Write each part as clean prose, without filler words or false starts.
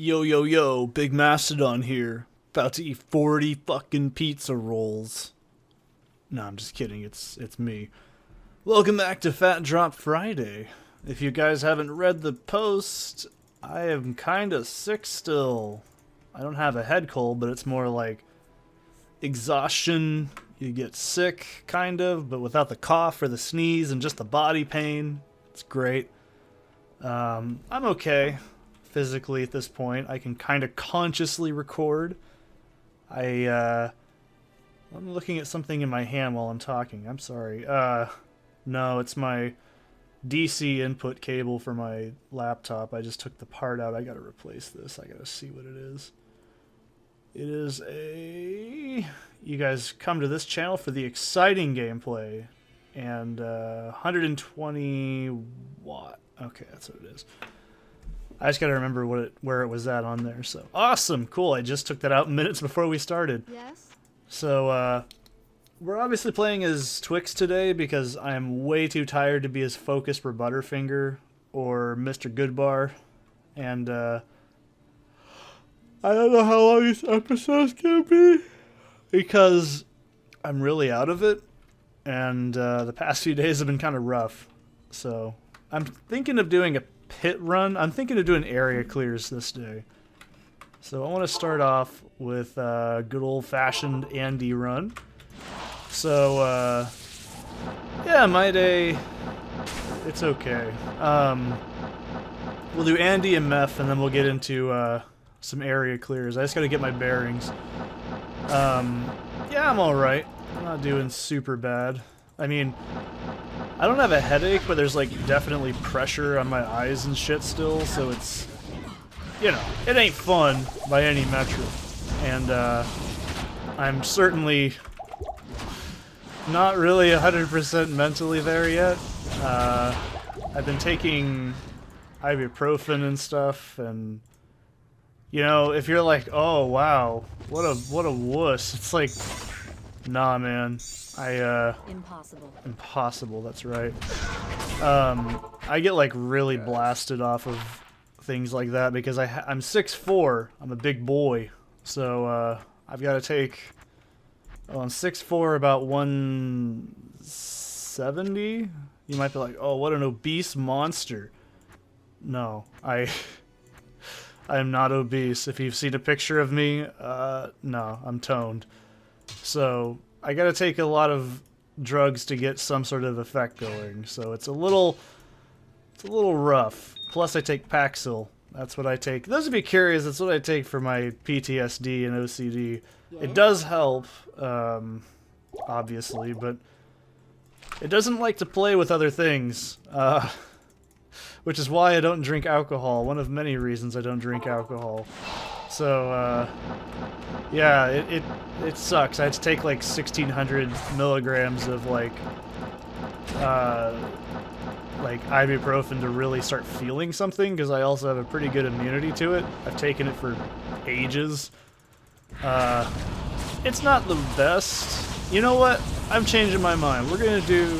Yo, yo, yo, Big Mastodon here. About to eat 40 fucking pizza rolls. No, I'm just kidding, it's me. Welcome back to Phat Drop Friday. If you guys haven't read the post, I am kinda sick still. I don't have a head cold, but it's more like exhaustion. You get sick, kind of, but without the cough or the sneeze and just the body pain. It's great. I'm okay. Physically at this point, I can kind of consciously record. I'm looking at something in my hand while I'm talking. I'm sorry. No, it's my DC input cable for my laptop. I just took the part out. I gotta replace this. I gotta see what it is. It is a... You guys come to this channel for the exciting gameplay. And 120 watt. Okay, that's what it is. I just gotta remember where it was at on there. So awesome, cool. I just took that out minutes before we started. Yes. So we're obviously playing as Twix today because I'm way too tired to be as focused for Butterfinger or Mr. Goodbar, and I don't know how long these episodes can be because I'm really out of it, and the past few days have been kind of rough. So I'm thinking of doing a pit run. I'm thinking of doing area clears this day. So I want to start off with a good old-fashioned Andy run. So, yeah, my day, it's okay. We'll do Andy and Meth, and then we'll get into some area clears. I just got to get my bearings. Yeah, I'm alright. I'm not doing super bad. I mean, I don't have a headache, but there's like definitely pressure on my eyes and shit still, so it's, you know, it ain't fun by any metric. And I'm certainly not really 100% mentally there yet. I've been taking ibuprofen and stuff, and you know, if you're like, oh wow, what a wuss, it's like, nah, man. Impossible, that's right. I get like really blasted off of things like that because I'm 6'4", I'm a big boy, so I've got to take, well, I'm 6'4", about 170. You might be like, oh, what an obese monster. No, I am not obese. If you've seen a picture of me, no, I'm toned. So I gotta take a lot of drugs to get some sort of effect going, so it's a little rough. Plus I take Paxil. That's what I take. Those would be curious, that's what I take for my PTSD and OCD. Yeah. It does help, obviously, but it doesn't like to play with other things, which is why I don't drink alcohol. One of many reasons I don't drink alcohol. So, yeah, it sucks. I had to take like 1,600 milligrams of like ibuprofen to really start feeling something, because I also have a pretty good immunity to it. I've taken it for ages. It's not the best. You know what? I'm changing my mind. We're gonna do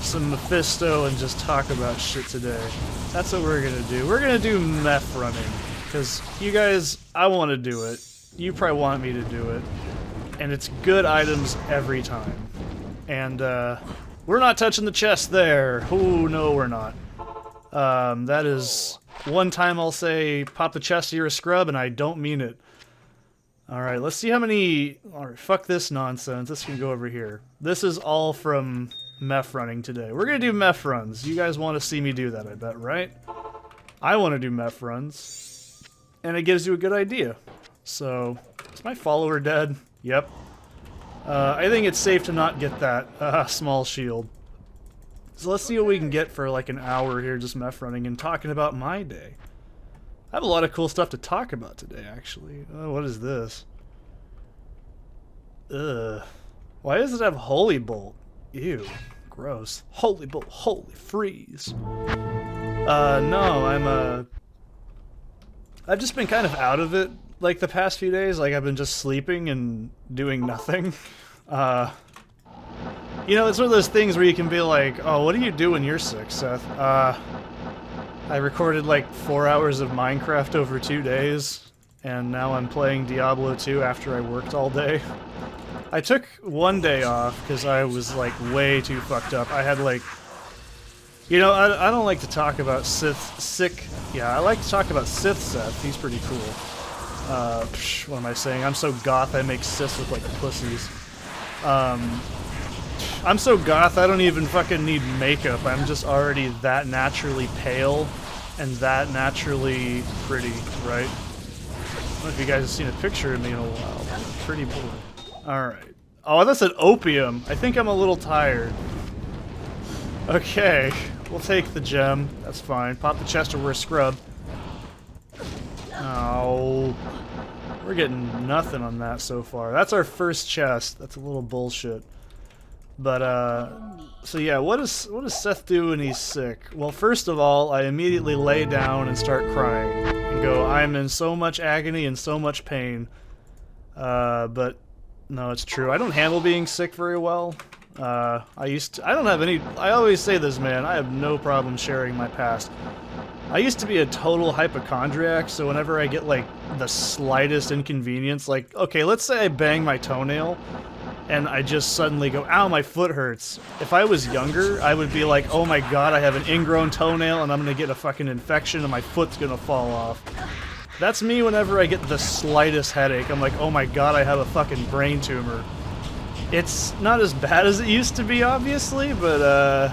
some Mephisto and just talk about shit today. That's what we're gonna do. We're gonna do meth running. Because you guys, I want to do it. You probably want me to do it. And it's good items every time. And we're not touching the chest there. Oh, no, we're not. That is one time I'll say, pop the chest, you're a scrub, and I don't mean it. Alright, let's see how many... Alright, fuck this nonsense. This can go over here. This is all from meth running today. We're going to do meth runs. You guys want to see me do that, I bet, right? I want to do meth runs. And it gives you a good idea. So, is my follower dead? Yep. I think it's safe to not get that small shield. So let's see what we can get for like an hour here just meth running and talking about my day. I have a lot of cool stuff to talk about today, actually. Oh, what is this? Ugh. Why does it have Holy Bolt? Ew. Gross. Holy Bolt. Holy freeze. No, I've just been kind of out of it, like, the past few days. Like, I've been just sleeping and doing nothing. You know, it's one of those things where you can be like, oh, what do you do when you're sick, Seth? I recorded like 4 hours of Minecraft over 2 days, and now I'm playing Diablo 2 after I worked all day. I took 1 day off because I was like way too fucked up. I had like, you know, I don't like to talk about I like to talk about Sith Seth. He's pretty cool. What am I saying? I'm so goth I make Siths look like pussies. I'm so goth I don't even fucking need makeup. I'm just already that naturally pale and that naturally pretty, right? I don't know if you guys have seen a picture of me in a while. I'm pretty boy. Alright. Oh, that's an opium. I think I'm a little tired. Okay. We'll take the gem. That's fine. Pop the chest or wear a scrub. Oh. We're getting nothing on that so far. That's our first chest. That's a little bullshit. But, so yeah, what does Seth do when he's sick? Well, first of all, I immediately lay down and start crying. And go, I'm in so much agony and so much pain. But, no, it's true. I don't handle being sick very well. I always say this, man, I have no problem sharing my past. I used to be a total hypochondriac, so whenever I get, like, the slightest inconvenience, like, okay, let's say I bang my toenail, and I just suddenly go, ow, my foot hurts. If I was younger, I would be like, oh my god, I have an ingrown toenail, and I'm gonna get a fucking infection, and my foot's gonna fall off. That's me whenever I get the slightest headache. I'm like, oh my god, I have a fucking brain tumor. It's not as bad as it used to be, obviously, but,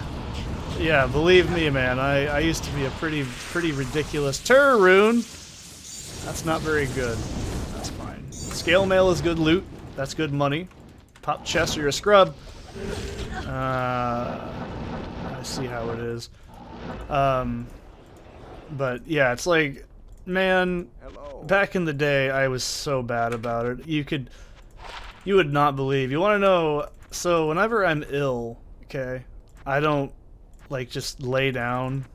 yeah, believe me, man, I used to be a pretty ridiculous Turroon. That's not very good. That's fine. Scale mail is good loot. That's good money. Pop chest or you're a scrub. I see how it is. But, yeah, it's like, man, back in the day, I was so bad about it. You would not believe. You want to know, so whenever I'm ill, okay, I don't, like, just lay down.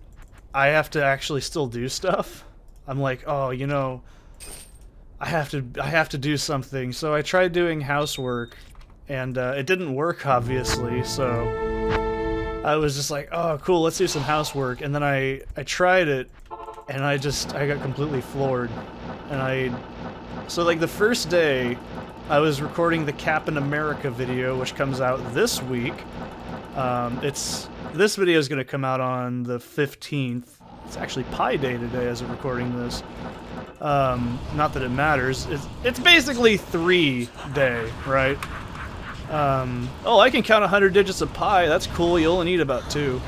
I have to actually still do stuff. I'm like, oh, you know, I have to do something. So I tried doing housework, and it didn't work, obviously, so I was just like, oh, cool, let's do some housework. And then I tried it, and I got completely floored. And so, like, the first day, I was recording the Captain America video, which comes out this week. This video is going to come out on the 15th. It's actually Pi Day today as I'm recording this. Not that it matters. It's basically 3 day, right? Oh, I can count 100 digits of pi. That's cool. You only need about 2.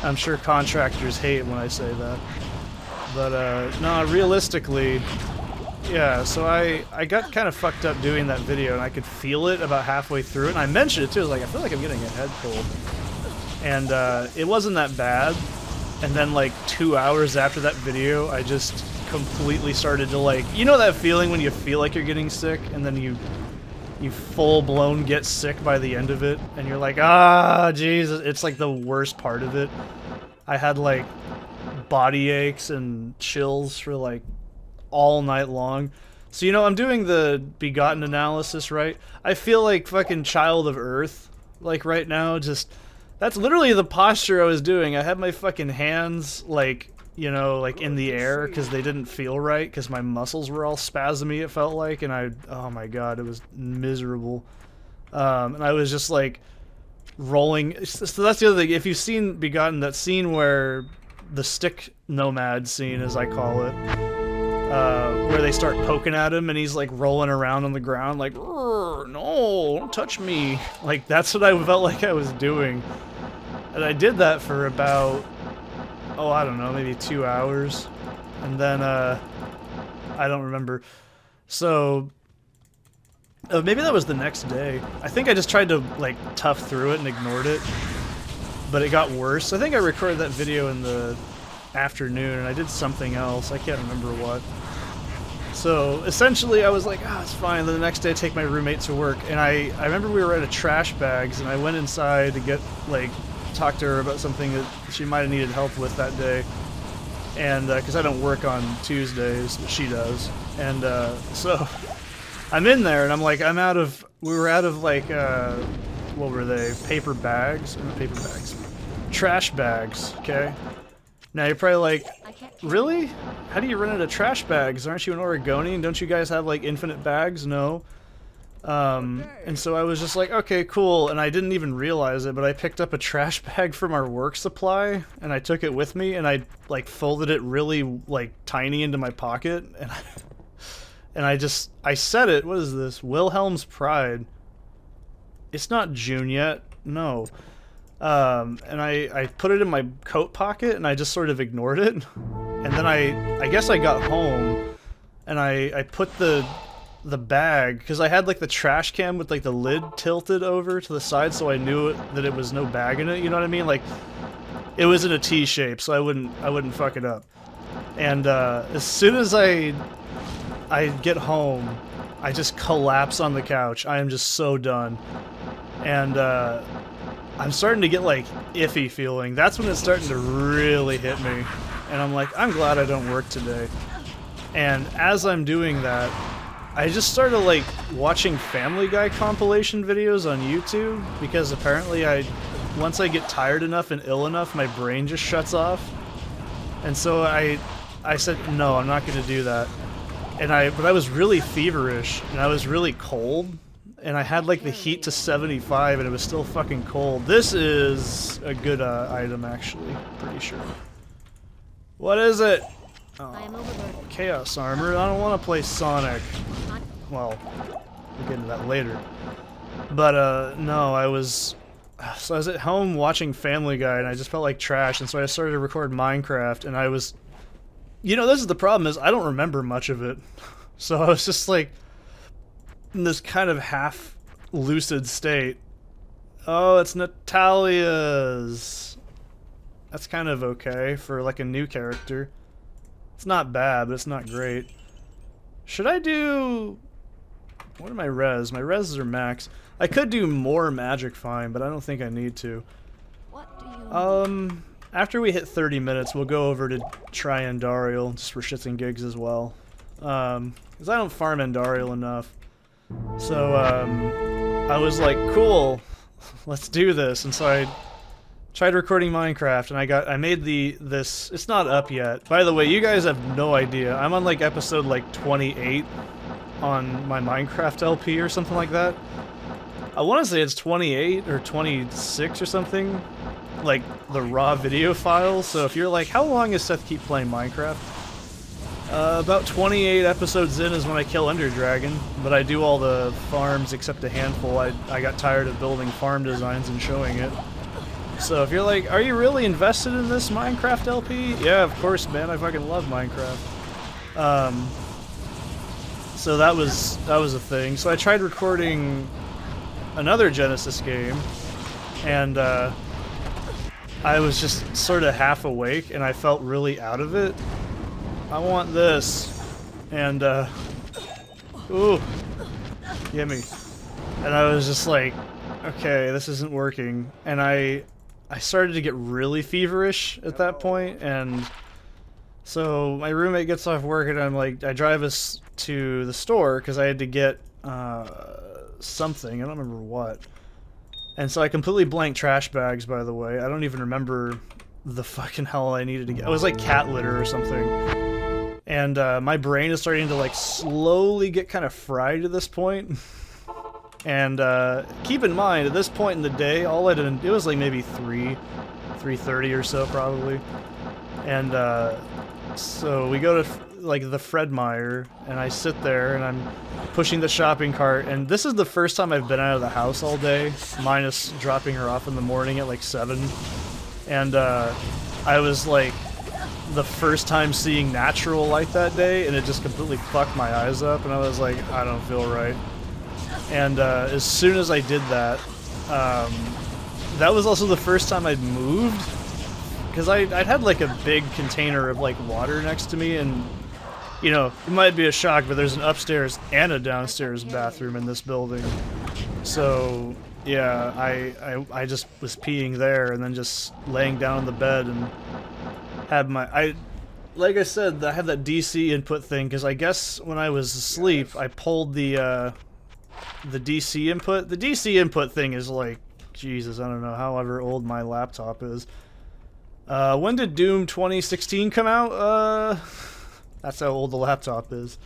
I'm sure contractors hate when I say that. But, no, realistically, yeah, so I got kind of fucked up doing that video, and I could feel it about halfway through it, and I mentioned it too. I was like, I feel like I'm getting a head cold. And it wasn't that bad, and then like 2 hours after that video, I just completely started to, like, you know that feeling when you feel like you're getting sick, and then you full-blown get sick by the end of it, and you're like, ah, Jesus, it's like the worst part of it. I had like body aches and chills for like all night long. So, you know, I'm doing the Begotten analysis, right? I feel like fucking Child of Earth, like, right now, just, that's literally the posture I was doing. I had my fucking hands, like, you know, like, in the air, because they didn't feel right, because my muscles were all spasmy, it felt like, and oh my god, it was miserable. And I was just, like, rolling, so that's the other thing, if you've seen Begotten, that scene where, the stick nomad scene, as I call it, where they start poking at him and he's like rolling around on the ground like, no, don't touch me. Like, that's what I felt like I was doing. And I did that for about, oh, I don't know, maybe 2 hours. And then, I don't remember. So, maybe that was the next day. I think I just tried to, like, tough through it and ignored it. But it got worse. I think I recorded that video in the afternoon, and I did something else. I can't remember what. So, essentially, I was like, ah, it's fine. Then the next day, I take my roommate to work, and I remember we were at a trash bags, and I went inside to get, like, talk to her about something that she might have needed help with that day. And, because I don't work on Tuesdays, but she does. And, so, I'm in there, and I'm like, we were out of, like, what were they? Paper bags? Not paper bags. trash bags, okay? Now you're probably like, really? How do you run out of trash bags? Aren't you an Oregonian? Don't you guys have like infinite bags? No. And so I was just like, okay, cool, and I didn't even realize it, but I picked up a trash bag from our work supply, and I took it with me, and I, like, folded it really, like, tiny into my pocket, and I set it, what is this? Wilhelm's Pride. It's not June yet, no. And I put it in my coat pocket, and I just sort of ignored it, and then I guess I got home, and I put the bag, because I had like the trash can with like the lid tilted over to the side, so I knew that it was no bag in it, you know what I mean? Like, it was in a T shape, so I wouldn't fuck it up. And as soon as I get home, I just collapse on the couch. I am just so done. And I'm starting to get like iffy feeling. That's when it's starting to really hit me. And I'm like, I'm glad I don't work today. And as I'm doing that, I just started like watching Family Guy compilation videos on YouTube, because apparently once I get tired enough and ill enough, my brain just shuts off. And so I said, no, I'm not going to do that. But I was really feverish, and I was really cold, and I had like the heat to 75, and it was still fucking cold. This is a good item, actually, pretty sure. What is it? Oh, Chaos Armor. I don't want to play Sonic. Well, we'll get into that later. But, no, I was at home watching Family Guy, and I just felt like trash, and so I started to record Minecraft, and I was... You know, this is the problem, is I don't remember much of it. So I was just, like, in this kind of half-lucid state. Oh, it's Natalia's. That's kind of okay for, like, a new character. It's not bad, but it's not great. Should I do... What are my res? My res are max. I could do more magic fine, but I don't think I need to. What do you After we hit 30 minutes, we'll go over to try Andariel, just for shits and gigs as well. Because I don't farm Andariel enough. So, I was like, cool, let's do this. And so I tried recording Minecraft, and I made this, it's not up yet. By the way, you guys have no idea. I'm on like episode like 28 on my Minecraft LP or something like that. I want to say it's 28 or 26 or something, like the raw video file. So if you're like, how long is Seth keep playing Minecraft? About 28 episodes in is when I kill Ender Dragon, but I do all the farms except a handful. I got tired of building farm designs and showing it. So if you're like, are you really invested in this Minecraft LP? Yeah, of course, man. I fucking love Minecraft. So that was a thing. So I tried recording another Genesis game, and I was just sort of half awake, and I felt really out of it. I want this, and ooh, gimme. And I was just like, okay, this isn't working, and I started to get really feverish at that point, and so my roommate gets off work, and I'm like, I drive us to the store because I had to get something. I don't remember what. And so I completely blanked trash bags, by the way. I don't even remember the fucking hell I needed to get. It was like cat litter or something. And my brain is starting to like slowly get kind of fried at this point. And keep in mind, at this point in the day, all I did, it was like maybe 3:30 or so probably. And so we go to like the Fred Meyer, and I sit there and I'm pushing the shopping cart, and this is the first time I've been out of the house all day, minus dropping her off in the morning at like 7. And I was like, the first time seeing natural light that day, and it just completely fucked my eyes up, and I was like, I don't feel right. And as soon as I did that, that was also the first time I'd moved, because I'd had like a big container of like water next to me, and you know, it might be a shock, but there's an upstairs and a downstairs bathroom in this building. So yeah, I just was peeing there, and then just laying down on the bed, and had like I said, I had that DC input thing, because I guess when I was asleep, I pulled the DC input. The DC input thing is like Jesus, I don't know, however old my laptop is. When did Doom 2016 come out? That's how old the laptop is.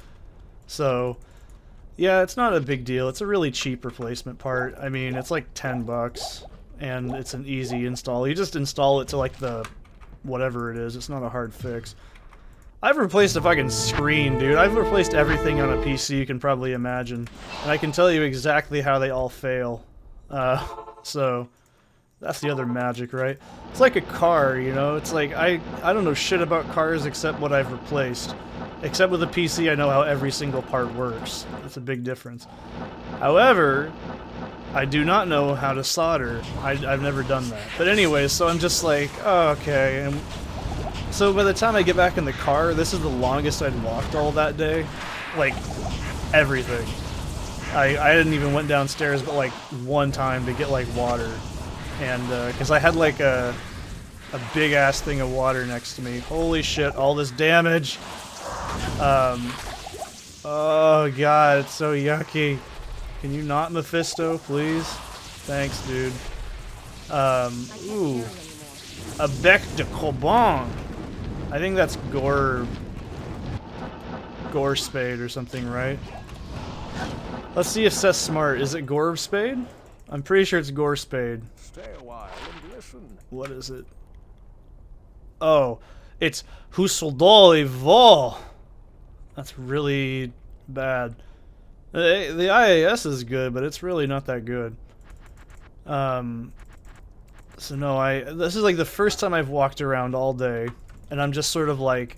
So, yeah, it's not a big deal. It's a really cheap replacement part. I mean, it's like 10 bucks, and it's an easy install. You just install it to like the whatever it is. It's not a hard fix. I've replaced a fucking screen, dude. I've replaced everything on a PC you can probably imagine. And I can tell you exactly how they all fail. So, that's the other magic, right? It's like a car, you know? It's like, I don't know shit about cars except what I've replaced. Except with a PC, I know how every single part works. That's a big difference. However, I do not know how to solder. I've never done that. But anyway, so I'm just like, oh, okay. And so by the time I get back in the car, this is the longest I'd walked all that day. Like, everything. I didn't even went downstairs but like one time to get like water. And, because I had like a big ass thing of water next to me. Holy shit, all this damage. Oh god, it's so yucky. Can you not Mephisto, please? Thanks, dude. Ooh. A bec de Coban. I think that's gore spade or something, right? Let's see if Seth's smart. Is it gore spade? I'm pretty sure it's gore spade. Stay a while and listen. What is it? Oh, it's Husseldol Vol. That's really bad. The IAS is good, but it's really not that good. So no, this is like the first time I've walked around all day, and I'm just sort of like,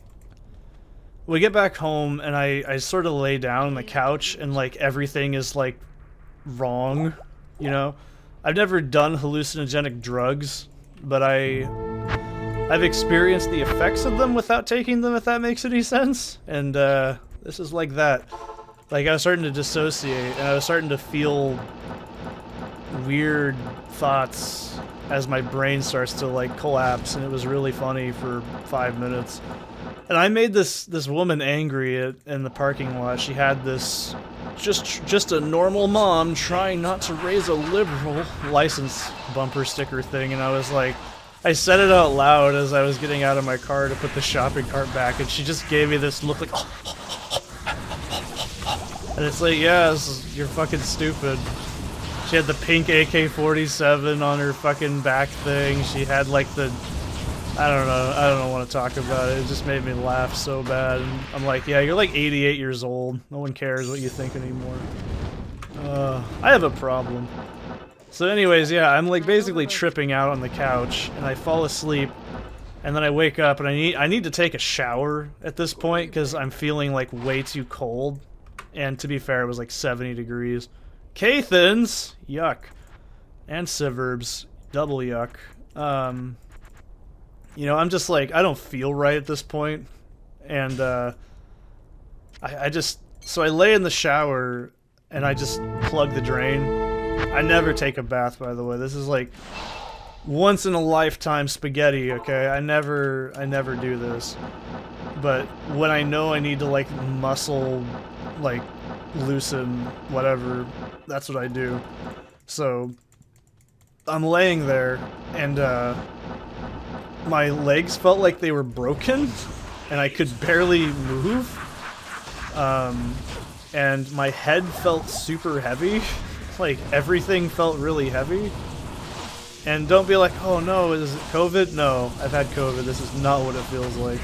we get back home, and I sort of lay down on the couch, and like everything is like wrong, you know? I've never done hallucinogenic drugs, but I've experienced the effects of them without taking them, if that makes any sense. And this is like that. Like, I was starting to dissociate, and I was starting to feel weird thoughts as my brain starts to like collapse, and it was really funny for 5 minutes. And I made this woman angry in the parking lot. She had this just a normal mom trying not to raise a liberal license bumper sticker thing, and I was like, I said it out loud as I was getting out of my car to put the shopping cart back, and she just gave me this look like, and it's like, yeah, you're fucking stupid. She had the pink AK-47 on her fucking back thing. She had like the, I don't want to talk about it. It just made me laugh so bad. And I'm like, yeah, you're like 88 years old. No one cares what you think anymore. I have a problem. So anyways, yeah, I'm like basically tripping out on the couch, and I fall asleep, and then I wake up, and I need to take a shower at this point because I'm feeling like way too cold. And to be fair, it was like 70 degrees. Cathins, yuck, and Siverbs, double yuck. You know, I'm just like, I don't feel right at this point, and so I lay in the shower and I just plug the drain. I never take a bath, by the way. This is like once in a lifetime spaghetti, okay? I never do this. But when I know I need to like muscle, like loosen whatever, that's what I do. So I'm laying there, and my legs felt like they were broken, and I could barely move. And my head felt super heavy. Like, everything felt really heavy. And don't be like, oh no, is it COVID? No, I've had COVID. This is not what it feels like.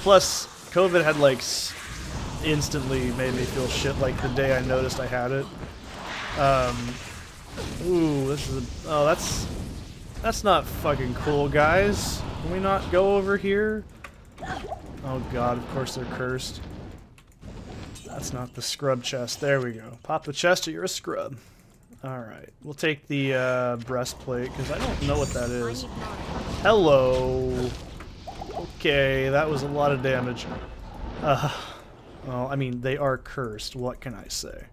Plus, COVID had, like, instantly made me feel shit, like, the day I noticed I had it. Ooh, this is oh, that's not fucking cool, guys. Can we not go over here? Oh god, of course they're cursed. That's not the scrub chest. There we go. Pop the chest or you're a scrub. Alright, we'll take the breastplate, because I don't know what that is. Hello! Okay, that was a lot of damage. Well, I mean, they are cursed, what can I say?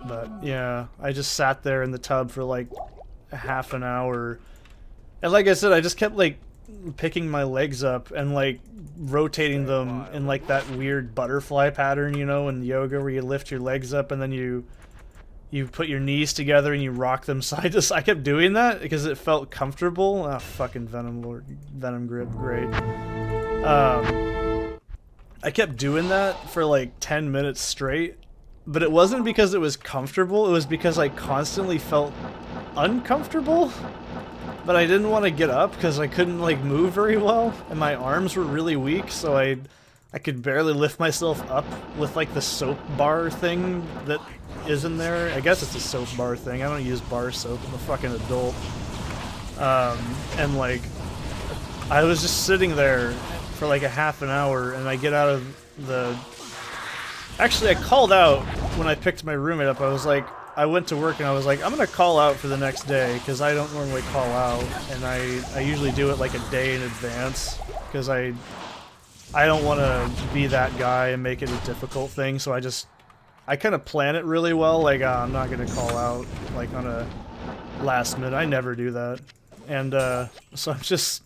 But, yeah, I just sat there in the tub for like a half an hour. And like I said, I just kept like picking my legs up and like rotating them in like that weird butterfly pattern, you know, in yoga where you lift your legs up and then you you put your knees together and you rock them side to side. I kept doing that because it felt comfortable. Ah, fucking Venom Lord, Venom Grip, great. I kept doing that for like 10 minutes straight, but it wasn't because it was comfortable, it was because I constantly felt uncomfortable, but I didn't want to get up because I couldn't like move very well, and my arms were really weak, so I could barely lift myself up with like the soap bar thing that is in there. I guess it's a soap bar thing. I don't use bar soap. I'm a fucking adult. And like, I was just sitting there for like a half an hour, and I get out of the... Actually, I called out when I picked my roommate up. I was like, I went to work and I was like, I'm gonna call out for the next day, because I don't normally call out, and I usually do it like a day in advance, because I don't want to be that guy and make it a difficult thing, so I kind of plan it really well, like, I'm not gonna call out, like, on a last minute. I never do that. And, so I'm just...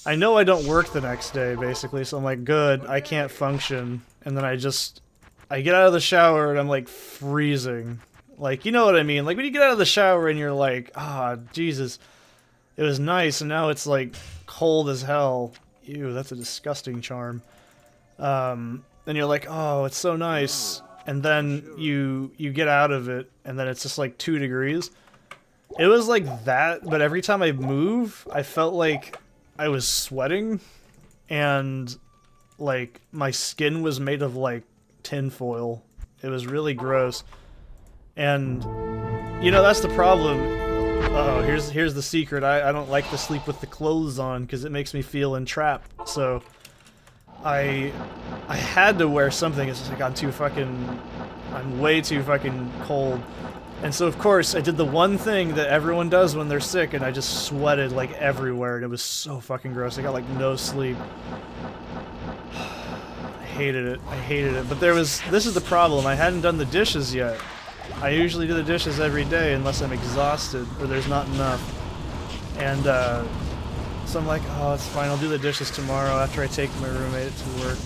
I know I don't work the next day, basically, so I'm like, good, I can't function. And then I get out of the shower and I'm, like, freezing. Like, you know what I mean? Like, when you get out of the shower and you're like, ah, Jesus, it was nice, and now it's, like, cold as hell. Ew, that's a disgusting charm. And you're like, oh, it's so nice. And then you get out of it, and then it's just, like, 2 degrees. It was like that, but every time I move, I felt like I was sweating, and like my skin was made of like tinfoil. It was really gross. And you know, that's the problem. Uh-oh, here's the secret. I don't like to sleep with the clothes on because it makes me feel entrapped. So I had to wear something. It's just like I'm way too fucking cold. And so, of course, I did the one thing that everyone does when they're sick, and I just sweated, like, everywhere, and it was so fucking gross. I got, like, no sleep. I hated it. I hated it. But this is the problem. I hadn't done the dishes yet. I usually do the dishes every day unless I'm exhausted, or there's not enough. And, so I'm like, oh, it's fine, I'll do the dishes tomorrow after I take my roommate to work.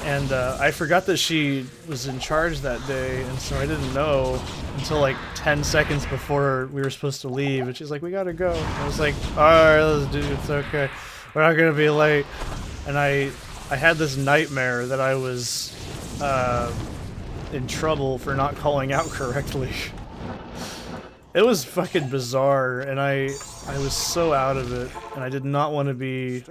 And I forgot that she was in charge that day, and so I didn't know until like 10 seconds before we were supposed to leave, and she's like, we gotta go. And I was like, alright, let's do it, it's okay. We're not gonna be late. And I had this nightmare that I was in trouble for not calling out correctly. It was fucking bizarre, and I was so out of it, and I did not want to be...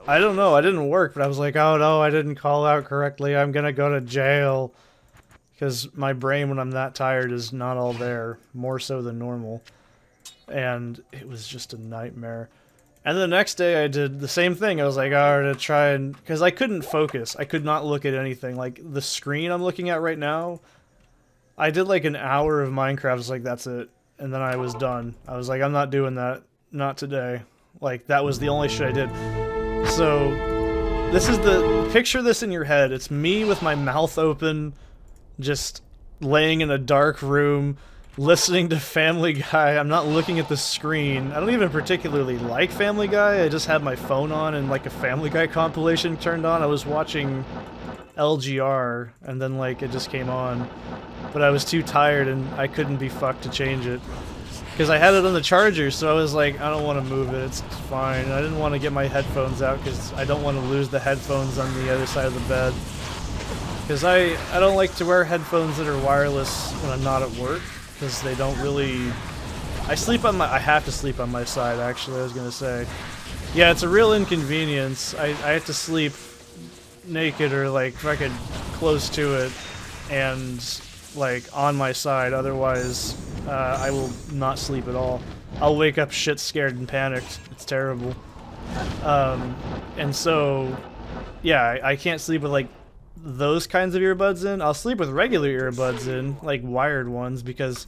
I don't know, I didn't work, but I was like, oh no, I didn't call out correctly, I'm gonna go to jail. Because my brain, when I'm that tired, is not all there, more so than normal. And it was just a nightmare. And the next day I did the same thing. I was like, alright, to try and... Because I couldn't focus, I could not look at anything. Like, the screen I'm looking at right now, I did like an hour of Minecraft, I was like, that's it. And then I was done. I was like, I'm not doing that. Not today. Like, that was the only shit I did. So, this is the... Picture this in your head. It's me with my mouth open, just laying in a dark room, listening to Family Guy. I'm not looking at the screen. I don't even particularly like Family Guy. I just had my phone on and, like, a Family Guy compilation turned on. I was watching LGR, and then, like, it just came on. But I was too tired, and I couldn't be fucked to change it. Because I had it on the charger, so I was like, I don't want to move it, it's fine. I didn't want to get my headphones out, because I don't want to lose the headphones on the other side of the bed. Because I don't like to wear headphones that are wireless when I'm not at work, because they don't really... I have to sleep on my side, actually, I was going to say. Yeah, it's a real inconvenience. I have to sleep naked or, like, fucking close to it, and... like, on my side, otherwise I will not sleep at all. I'll wake up shit scared and panicked. It's terrible. And so, yeah, I can't sleep with, like, those kinds of earbuds in. I'll sleep with regular earbuds in, like wired ones, because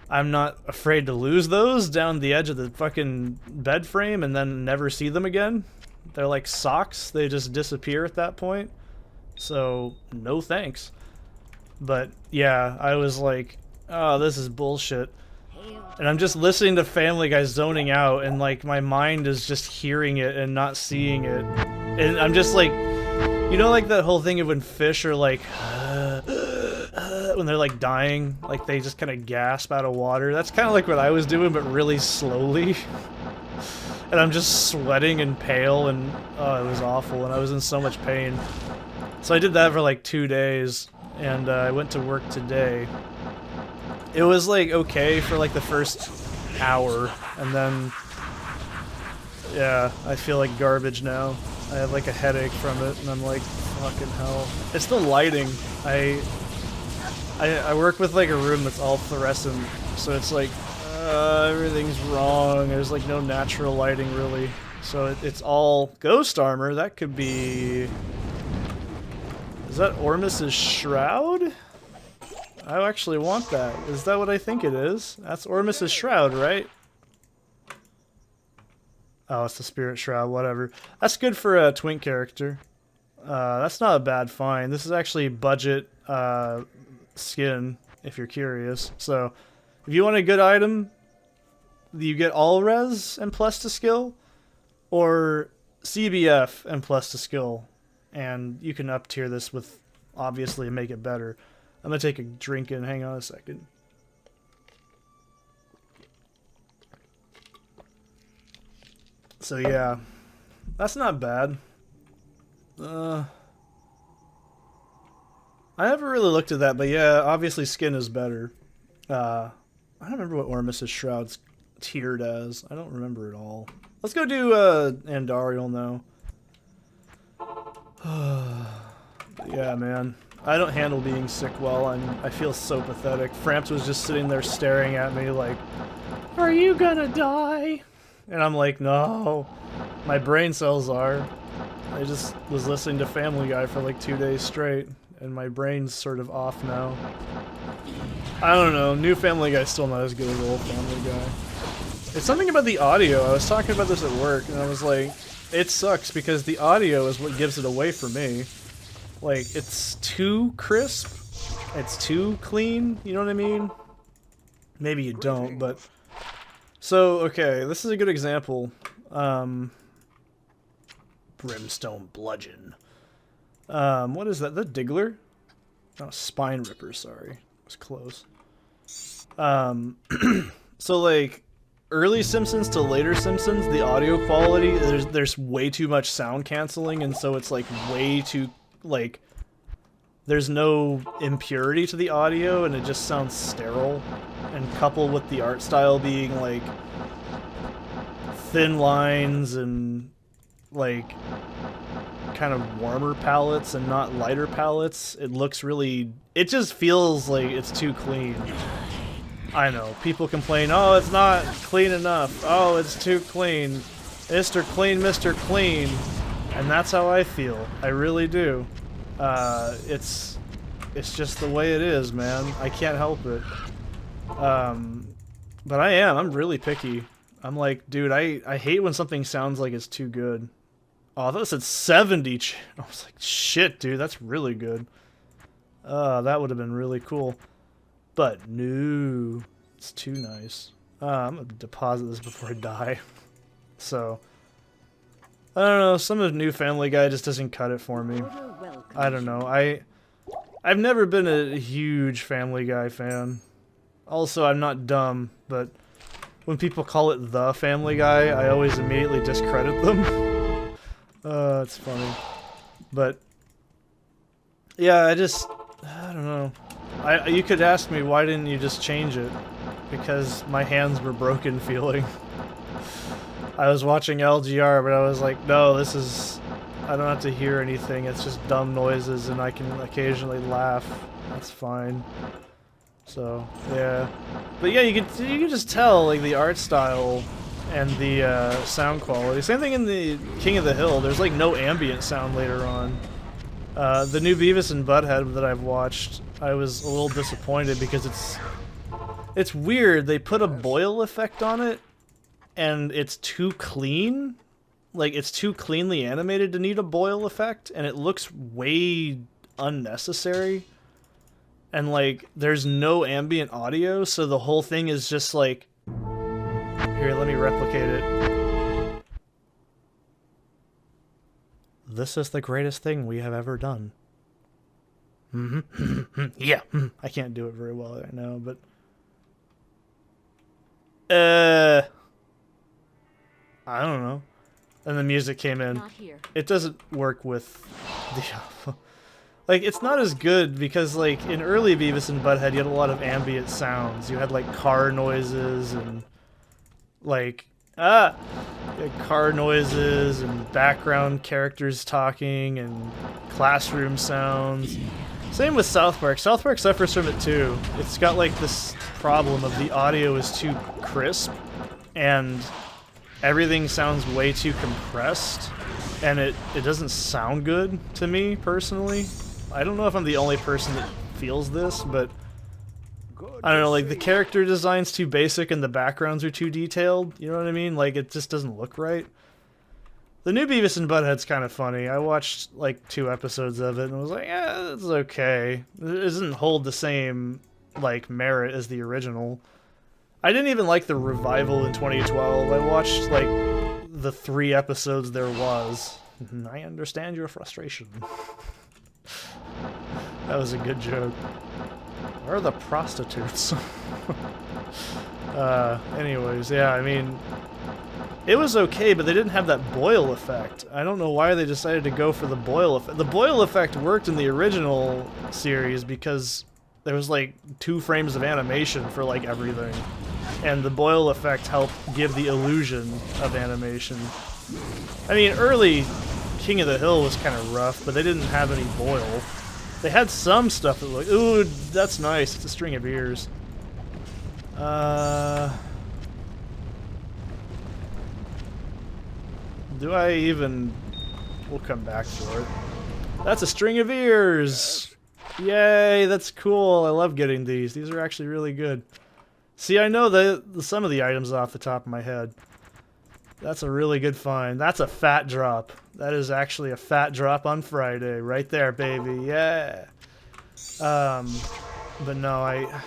I'm not afraid to lose those down the edge of the fucking bed frame and then never see them again. They're like socks, they just disappear at that point. So, no thanks. But, yeah, I was like, oh, this is bullshit. And I'm just listening to Family Guy zoning out, and, like, my mind is just hearing it and not seeing it. And I'm just like, you know, like that whole thing of when fish are like, when they're like dying, like they just kind of gasp out of water. That's kind of like what I was doing, but really slowly. And I'm just sweating and pale, and oh, it was awful, and I was in so much pain. So I did that for like 2 days, and I went to work today. It was like okay for like the first hour, and then yeah, I feel like garbage now. I have like a headache from it, and I'm like, fucking hell. It's the lighting. I work with like a room that's all fluorescent, so it's like everything's wrong. There's like no natural lighting really, so it's all ghost armor. That could be. Is that Ormus's shroud? I actually want that. Is that what I think it is? That's Ormus's shroud, right? Oh, it's the spirit shroud. Whatever. That's good for a twink character. That's not a bad find. This is actually budget skin, if you're curious. So, if you want a good item, you get all res and plus to skill, or CBF and plus to skill, and you can up tier this with obviously make it better. I'm gonna take a drink and hang on a second. So yeah, that's not bad. I never really looked at that, but yeah, obviously skin is better. I don't remember what Ormus's shroud's tiered as. I don't remember it all. Let's go do Andariel now. Yeah, man. I don't handle being sick well, and I feel so pathetic. Framps was just sitting there staring at me like, "Are you gonna die?" And I'm like, "No, my brain cells are." I just was listening to Family Guy for like 2 days straight, and my brain's sort of off now. I don't know, new Family Guy's still not as good as old Family Guy. It's something about the audio. I was talking about this at work, and I was like, it sucks because the audio is what gives it away for me. Like, it's too crisp, it's too clean, you know what I mean? Maybe you don't, but... So, okay, this is a good example. Brimstone Bludgeon. What is that? The Diggler? Oh, Spine Ripper, sorry. It was close. So, like, early Simpsons to later Simpsons, the audio quality, there's way too much sound canceling, and so it's, like, way too... like, there's no impurity to the audio, and it just sounds sterile. And coupled with the art style being, like, thin lines and, like, kind of warmer palettes and not lighter palettes, it looks really... it just feels like it's too clean. I know, people complain, oh, it's not clean enough, oh, it's too clean, Mr. Clean, Mr. Clean. And that's how I feel. I really do. It's just the way it is, man. I can't help it. But I'm really picky. I'm like, dude, I hate when something sounds like it's too good. Oh, I thought it said 70. I was like, shit, dude, that's really good. That would have been really cool. But no, it's too nice. I'm gonna deposit this before I die. So... I don't know, some of the new Family Guy just doesn't cut it for me. I don't know, I've never been a huge Family Guy fan. Also, I'm not dumb, but when people call it The Family Guy, I always immediately discredit them. It's funny. But, yeah, I don't know. You could ask me, why didn't you just change it? Because my hands were broken feeling. I was watching LGR, but I was like, no, this is... I don't have to hear anything, it's just dumb noises, and I can occasionally laugh. That's fine. So, yeah. But yeah, you can just tell, like, the art style and the sound quality. Same thing in the King of the Hill, there's, like, no ambient sound later on. The new Beavis and Butthead that I've watched, I was a little disappointed because it's weird. They put a boil effect on it, and it's too clean. Like, it's too cleanly animated to need a boil effect, and it looks way unnecessary. And, like, there's no ambient audio, so the whole thing is just like... Here, let me replicate it. This is the greatest thing we have ever done. Yeah. I can't do it very well right now, but I don't know. And the music came in. Not here. It doesn't work with Diablo. Like, it's not as good because, like, in early Beavis and Butthead, you had a lot of ambient sounds. You had, like, car noises and, like, you had car noises and background characters talking and classroom sounds. Same with South Park. South Park suffers from it, too. It's got, like, this problem of the audio is too crisp and everything sounds way too compressed, and it doesn't sound good to me, personally. I don't know if I'm the only person that feels this, but I don't know, like, the character design's too basic and the backgrounds are too detailed, you know what I mean? Like, it just doesn't look right. The new Beavis and Butthead's kind of funny. I watched, like, 2 episodes of it and was like, yeah, it's okay. It doesn't hold the same, like, merit as the original. I didn't even like the revival in 2012. I watched, like, the 3 episodes there was. I understand your frustration. That was a good joke. Where are the prostitutes? Anyways, yeah, I mean, it was okay, but they didn't have that boil effect. I don't know why they decided to go for the boil effect. The boil effect worked in the original series because there was, like, 2 frames of animation for, like, everything. And the boil effect helped give the illusion of animation. I mean, early King of the Hill was kind of rough, but they didn't have any boil. They had some stuff that looked... Ooh, that's nice. It's a string of ears. Do I even... We'll come back to it. That's a string of ears! Yay, that's cool. I love getting these. These are actually really good. See, I know some of the items off the top of my head. That's a really good find. That's a fat drop. That is actually a fat drop on Friday. Right there, baby. Yeah. But no, I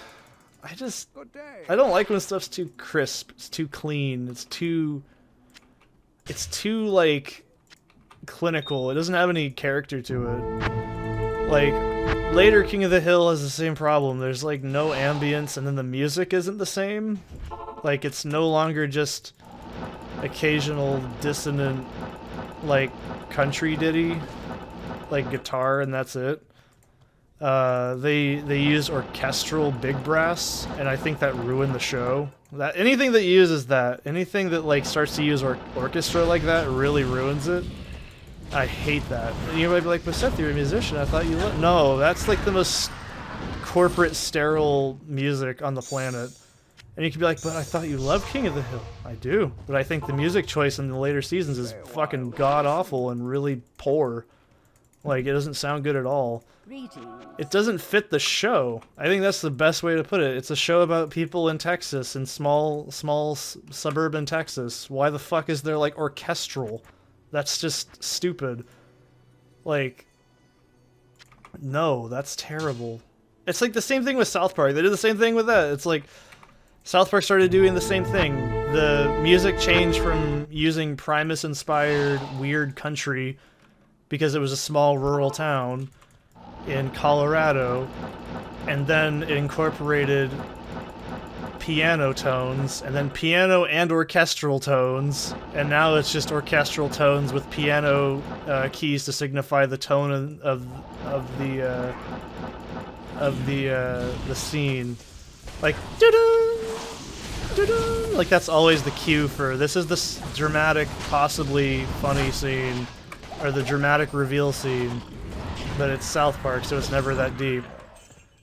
don't like when stuff's too crisp. It's too clean. It's too, like, clinical. It doesn't have any character to it. Like, later King of the Hill has the same problem. There's, like, no ambience, and then the music isn't the same. Like, it's no longer just occasional dissonant, like, country ditty, like guitar, and that's it. They use orchestral big brass, and I think that ruined the show. That anything that uses that, anything that, like, starts to use orchestra like that really ruins it. I hate that. And you might be like, but Seth, you're a musician. I thought you No, that's like the most corporate, sterile music on the planet. And you could be like, but I thought you loved King of the Hill. I do. But I think the music choice in the later seasons is fucking god-awful and really poor. Like, it doesn't sound good at all. It doesn't fit the show. I think that's the best way to put it. It's a show about people in Texas, in small suburban Texas. Why the fuck is there, like, orchestral? That's just stupid. Like, no, that's terrible. It's like the same thing with South Park. They did the same thing with that. It's like South Park started doing the same thing. The music changed from using Primus-inspired weird country because it was a small rural town in Colorado, and then it incorporated piano tones, and then piano and orchestral tones, and now it's just orchestral tones with piano keys to signify the tone of the scene, like doo-doo, doo-doo. Like that's always the cue for this is the dramatic, possibly funny scene, or the dramatic reveal scene, but it's South Park, so it's never that deep.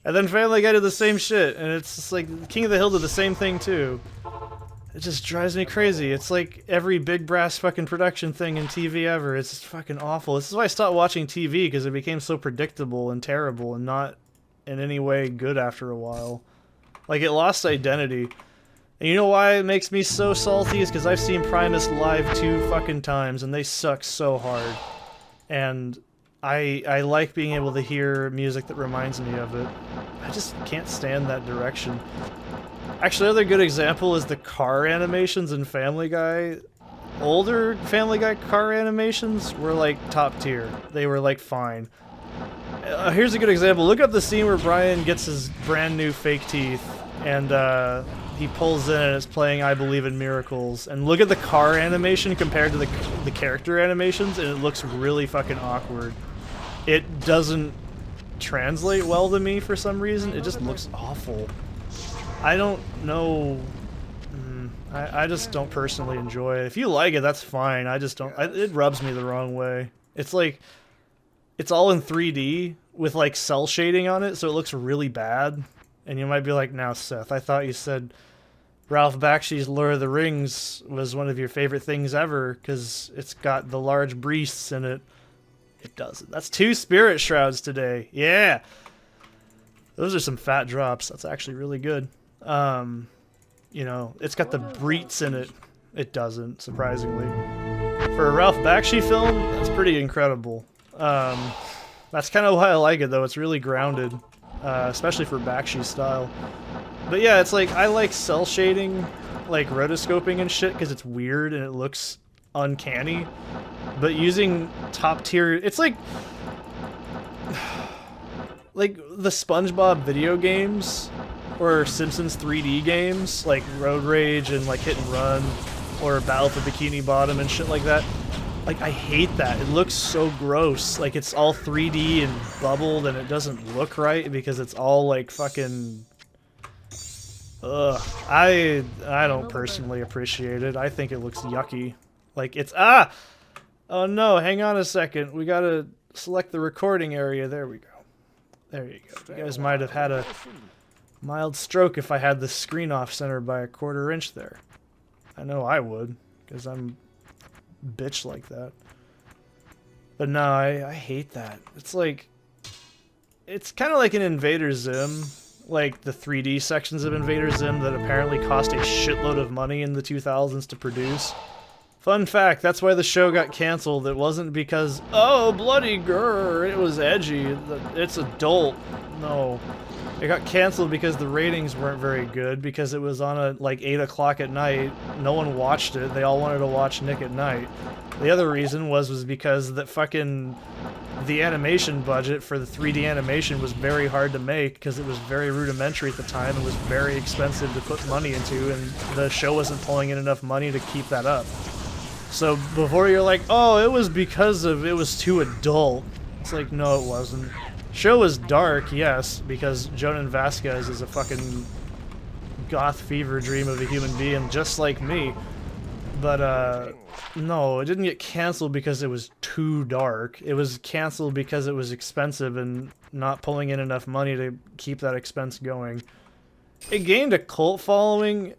And then Family Guy did the same shit, and it's just like King of the Hill did the same thing too. It just drives me crazy. It's like every big brass fucking production thing in TV ever. It's just fucking awful. This is why I stopped watching TV, because it became so predictable and terrible and not in any way good after a while. Like, it lost identity. And you know why it makes me so salty? Is because I've seen Primus live 2 fucking times, and they suck so hard. And I like being able to hear music that reminds me of it. I just can't stand that direction. Actually, another good example is the car animations in Family Guy. Older Family Guy car animations were like top tier. They were like fine. Here's a good example. Look up the scene where Brian gets his brand new fake teeth, and he pulls in and it's playing I Believe in Miracles. And look at the car animation compared to the character animations, and it looks really fucking awkward. It doesn't translate well to me for some reason. It just looks awful. I don't know. I just don't personally enjoy it. If you like it, that's fine. I just don't. It rubs me the wrong way. It's like, it's all in 3D with like cell shading on it, so it looks really bad. And you might be like, now Seth, I thought you said Ralph Bakshi's Lord of the Rings was one of your favorite things ever because it's got the large breasts in it. It doesn't. That's 2 spirit shrouds today. Yeah. Those are some fat drops. That's actually really good. You know, it's got the breets in it. It doesn't, surprisingly. For a Ralph Bakshi film, that's pretty incredible. That's kind of why I like it, though. It's really grounded, especially for Bakshi's style. But yeah, it's like, I like cell shading, like rotoscoping and shit, because it's weird and it looks uncanny. But using top tier, it's like the SpongeBob video games or Simpsons 3D games, like Road Rage and like Hit and Run or Battle for Bikini Bottom and shit like that. Like, I hate that. It looks so gross. Like, it's all 3D and bubbled and it doesn't look right because it's all like fucking... Ugh. I don't personally appreciate it. I think it looks yucky. Like, it's... Ah! Oh no, hang on a second. We gotta select the recording area. There we go. There you go. You guys might have had a mild stroke if I had the screen off center by a 1/4 inch there. I know I would, because I'm a bitch like that. But no, I hate that. It's like... It's kind of like an Invader Zim. Like the 3D sections of Invader Zim that apparently cost a shitload of money in the 2000s to produce. Fun fact, that's why the show got canceled. It wasn't because, oh, bloody grrr, it was edgy, it's adult. No. It got canceled because the ratings weren't very good, because it was on at like 8 o'clock at night. No one watched it. They all wanted to watch Nick at Night. The other reason was because that fucking... the animation budget for the 3D animation was very hard to make because it was very rudimentary at the time and was very expensive to put money into, and the show wasn't pulling in enough money to keep that up. So before you're like, oh, it was because it was too adult. It's like, no, it wasn't. Show was dark, yes, because Jonan Vasquez is a fucking goth fever dream of a human being just like me. But, no, it didn't get canceled because it was too dark. It was canceled because it was expensive and not pulling in enough money to keep that expense going. It gained a cult following.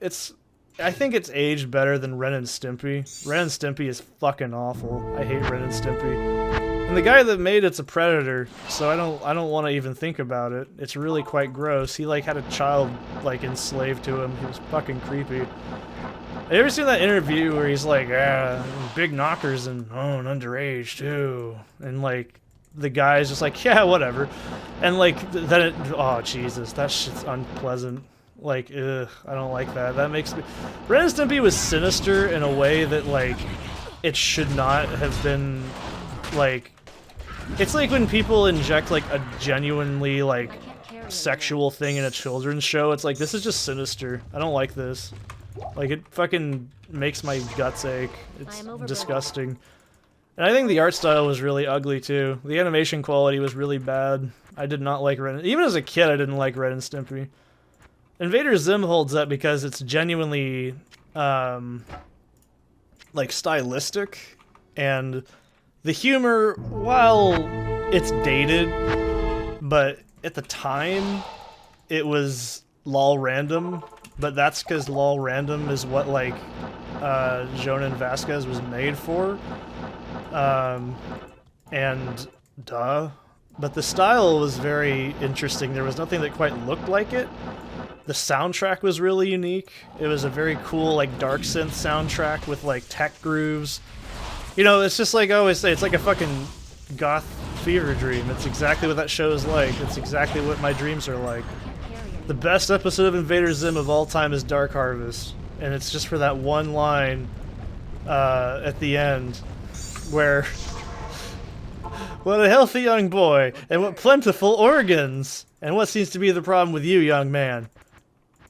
I think it's aged better than Ren and Stimpy. Ren and Stimpy is fucking awful. I hate Ren and Stimpy. And the guy that made it's a predator, so I don't want to even think about it. It's really quite gross. He like had a child like enslaved to him. He was fucking creepy. Have you ever seen that interview where he's like, big knockers and underage too, and like the guy's just like, yeah, whatever, and like then oh Jesus, that shit's unpleasant. Like, ugh, I don't like that. That makes me... Ren and Stimpy was sinister in a way that, like, it should not have been, like... It's like when people inject, like, a genuinely, like, sexual thing in a children's show. It's like, this is just sinister. I don't like this. Like, it fucking makes my guts ache. It's disgusting. And I think the art style was really ugly, too. The animation quality was really bad. I did not like Ren... Even as a kid, I didn't like Ren and Stimpy. Invader Zim holds up because it's genuinely, like, stylistic, and the humor, while it's dated, but at the time, it was lol random, but that's because lol random is what, like, Jonan Vasquez was made for, and duh. But the style was very interesting. There was nothing that quite looked like it. The soundtrack was really unique. It was a very cool, like, dark synth soundtrack with, like, tech grooves. You know, it's just like I always say, it's like a fucking goth fever dream. It's exactly what that show is like. It's exactly what my dreams are like. The best episode of Invader Zim of all time is Dark Harvest. And it's just for that one line at the end where What a healthy young boy, and what plentiful organs! And what seems to be the problem with you, young man?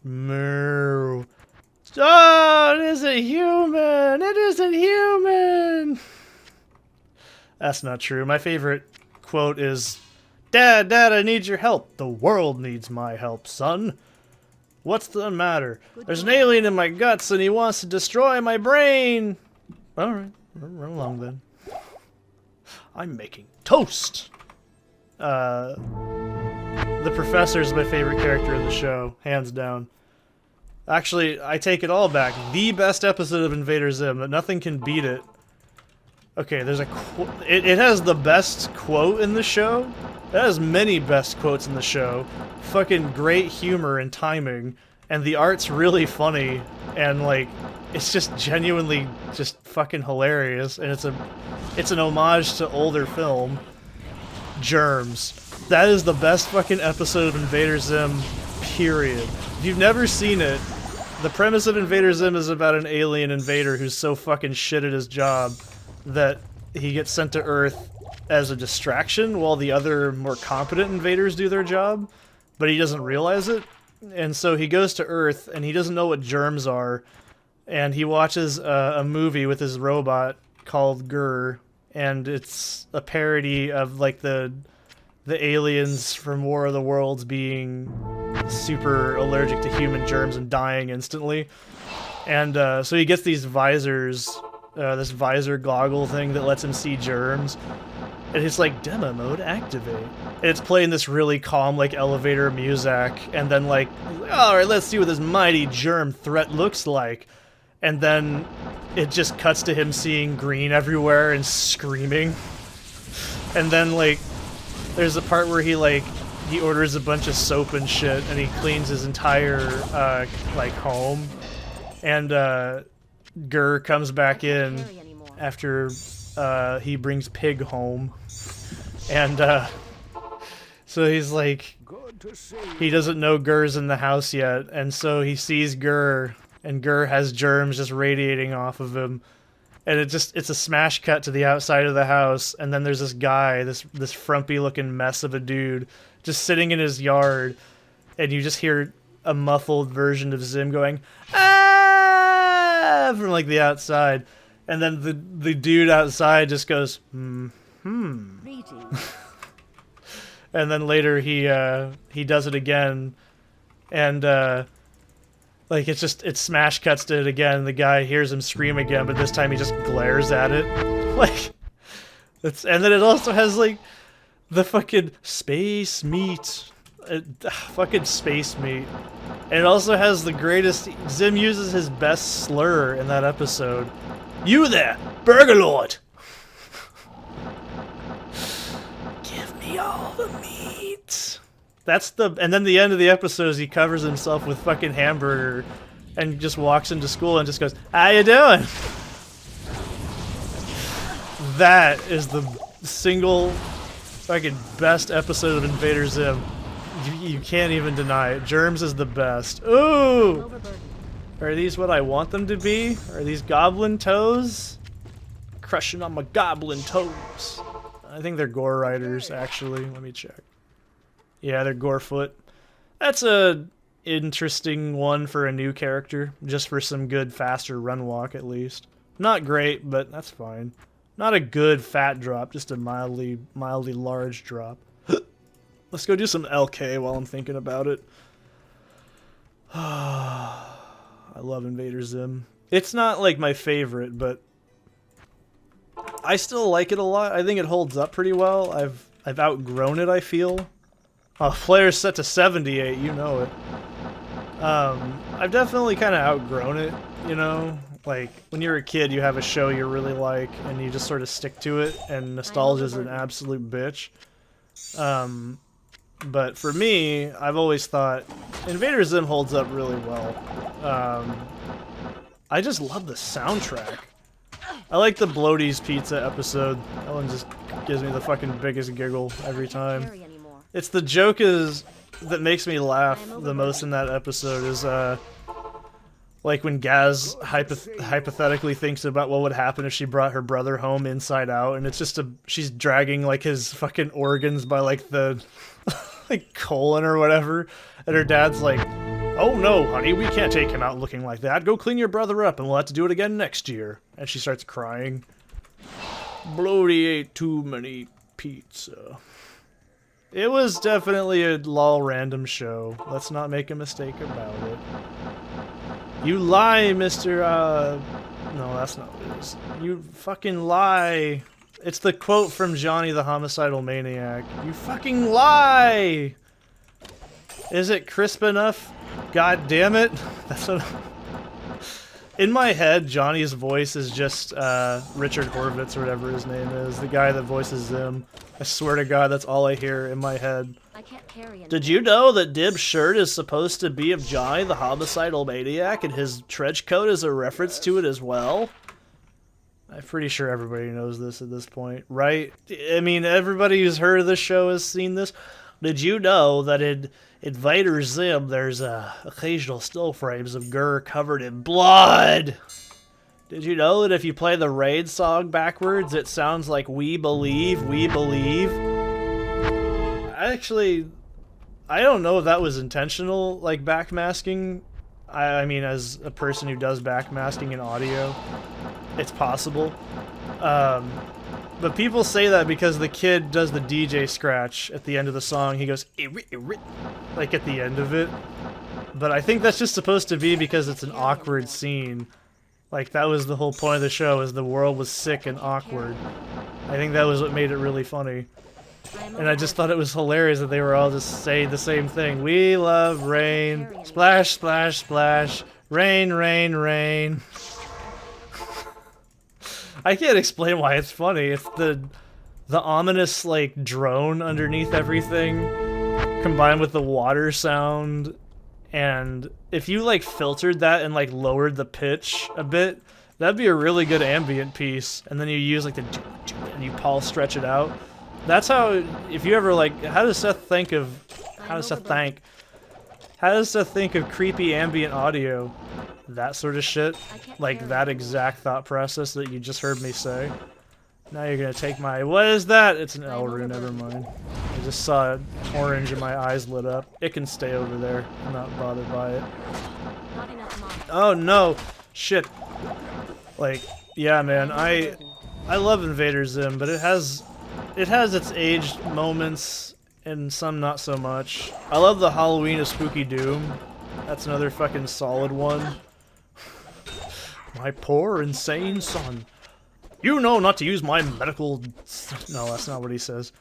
Moo. Oh, it isn't human! It isn't human! That's not true. My favorite quote is, Dad, I need your help. The world needs my help, son. What's the matter? There's an alien in my guts and he wants to destroy my brain! Alright, run along then. I'm making toast! The professor is my favorite character in the show, hands down. Actually, I take it all back. The best episode of Invader Zim, but nothing can beat it. Okay, there's a it has the best quote in the show. It has many best quotes in the show. Fucking great humor and timing, and the art's really funny, and like, it's just genuinely just fucking hilarious, and it's an homage to older film. Germs. That is the best fucking episode of Invader Zim, period. If you've never seen it, the premise of Invader Zim is about an alien invader who's so fucking shit at his job that he gets sent to Earth as a distraction while the other more competent invaders do their job, but he doesn't realize it. And so he goes to Earth and he doesn't know what germs are, and he watches a movie with his robot called Grr, and it's a parody of like the aliens from War of the Worlds being super allergic to human germs and dying instantly. And so he gets these visors, this visor goggle thing that lets him see germs. And it's like, demo mode activate. And it's playing this really calm, like, elevator music. And then, like, alright, let's see what this mighty germ threat looks like. And then it just cuts to him seeing green everywhere and screaming. And then, like, there's a part where he orders a bunch of soap and shit, and he cleans his entire, like, home. And, Grr comes back in after, he brings Pig home. And, so he's like, he doesn't know Grr's in the house yet, and so he sees Grr, and Grr has germs just radiating off of him. And it's a smash cut to the outside of the house, and then there's this guy, this frumpy looking mess of a dude, just sitting in his yard, and you just hear a muffled version of Zim going, ah, from like the outside. And then the dude outside just goes, And then later he does it again, and like it smash cuts to it again. The guy hears him scream again, but this time he just glares at it, like and then it also has like the fucking space meat, fucking space meat, and it also has the greatest. Zim uses his best slur in that episode. You there, Burger Lord! Give me all the meat. And then the end of the episode is he covers himself with fucking hamburger and just walks into school and just goes, how you doing? That is the single fucking best episode of Invader Zim. You can't even deny it. Germs is the best. Ooh! Are these what I want them to be? Are these goblin toes? Crushing on my goblin toes. I think they're gore riders, actually. Let me check. Yeah, they're Gorefoot. That's a interesting one for a new character, just for some good faster run walk at least. Not great, but that's fine. Not a good fat drop, just a mildly large drop. Let's go do some LK while I'm thinking about it. I love Invader Zim. It's not like my favorite, but I still like it a lot. I think it holds up pretty well. I've outgrown it, I feel. Oh, player's set to 78, you know it. I've definitely kind of outgrown it, you know? Like, when you're a kid, you have a show you really like, and you just sort of stick to it, and nostalgia's an absolute bitch. But for me, I've always thought Invader Zim holds up really well. I just love the soundtrack. I like the Bloaties Pizza episode. That one just gives me the fucking biggest giggle every time. It's the joke that makes me laugh the most in that episode is, Like when Gaz hypothetically thinks about what would happen if she brought her brother home inside out, and it's just she's dragging like his fucking organs by like the like colon or whatever, and her dad's like, "Oh no, honey, we can't take him out looking like that. Go clean your brother up, and we'll have to do it again next year." And she starts crying. Brody ate too many pizza. It was definitely a lol random show. Let's not make a mistake about it. You lie, Mr. No, that's not what it is. You fucking lie. It's the quote from Johnny the Homicidal Maniac. You fucking lie! Is it crisp enough? God damn it. That's what... In my head, Johnny's voice is just Richard Horvitz or whatever his name is. The guy that voices Zim. I swear to God, that's all I hear in my head. I can't carry it. Did you know that Dib's shirt is supposed to be of Johnny the Homicidal Maniac and his trench coat is a reference to it as well? I'm pretty sure everybody knows this at this point, right? I mean, everybody who's heard of this show has seen this. Did you know that in Invader Zim there's occasional still frames of Gurr covered in blood? Did you know that if you play the Raid song backwards, it sounds like "We Believe, We Believe"? Actually, I don't know if that was intentional, like backmasking. I mean, as a person who does backmasking in audio, it's possible. But people say that because the kid does the DJ scratch at the end of the song. He goes, like at the end of it. But I think that's just supposed to be because it's an awkward scene. Like, that was the whole point of the show, is the world was sick and awkward. I think that was what made it really funny. And I just thought it was hilarious that they were all just saying the same thing. We love rain. Splash, splash, splash. Rain, rain, rain. I can't explain why it's funny. It's the ominous, like, drone underneath everything, combined with the water sound. And if you, like, filtered that and, like, lowered the pitch a bit, that'd be a really good ambient piece. And then you use, like, and you Paul stretch it out. That's how, if you ever, like, how does Seth think of creepy ambient audio? That sort of shit. Like, that exact thought process that you just heard me say. Now you're gonna take my... What is that? It's an L rune, never mind. I just saw orange and my eyes lit up. It can stay over there. I'm not bothered by it. Oh no! Shit. Like, yeah man, I love Invader Zim, but it has its aged moments and some not so much. I love the Halloween of Spooky Doom. That's another fucking solid one. My poor insane son. You know not to use my medical... No, that's not what he says.